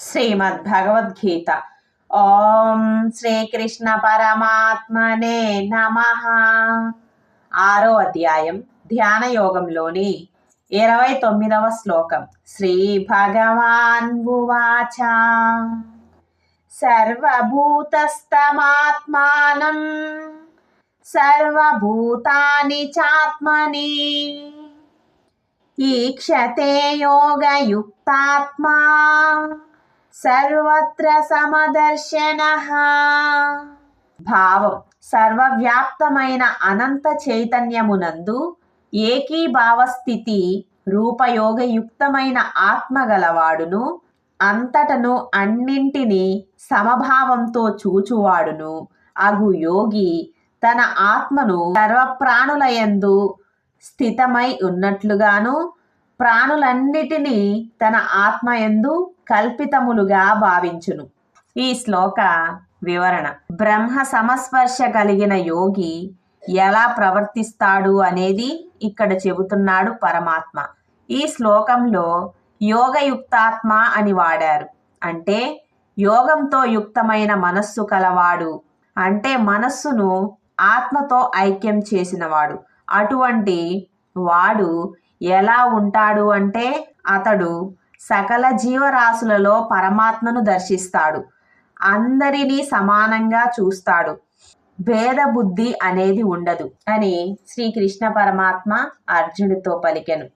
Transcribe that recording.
శ్రీమద్భగవద్గీత. ఓం శ్రీకృష్ణ పరమాత్మనే నమః. 6వ అధ్యాయం ధ్యాన యోగంలోని 29వ శ్లోకం. శ్రీ భగవాన్ ఉవాచ సర్వభూతస్థమాత్మానం సర్వభూతాని చాత్మని ఈక్షతే యోగయుక్తాత్మా సర్వత్ర సమదర్శనః. భావం: సర్వవ్యాప్తమైన అనంత చైతన్యమునందు ఏకీభావ స్థితి రూపయోగయుక్తమైన ఆత్మ గలవాడును, అంతటను అన్నింటినీ సమభావంతో చూచువాడును అగు యోగి తన ఆత్మను సర్వప్రాణులయందు స్థితమై ఉన్నట్లుగాను ప్రాణులన్నిటినీ తన ఆత్మయందు కల్పితములుగా భావించును. ఈ శ్లోక వివరణ: బ్రహ్మ సమస్పర్శ కలిగిన యోగి ఎలా ప్రవర్తిస్తాడు అనేది ఇక్కడ చెబుతున్నాడు పరమాత్మ. ఈ శ్లోకంలో యోగయుక్తాత్మ అని వాడారు. అంటే యోగంతో యుక్తమైన మనస్సు కలవాడు, అంటే మనస్సును ఆత్మతో ఐక్యం చేసినవాడు. అటువంటి వాడు ఎలా ఉంటాడు అంటే అతడు సకల జీవరాశులలో పరమాత్మను దర్శిస్తాడు, అందరినీ సమానంగా చూస్తాడు, భేద బుద్ధి అనేది ఉండదు అని శ్రీకృష్ణ పరమాత్మ అర్జునుడితో పలికెను.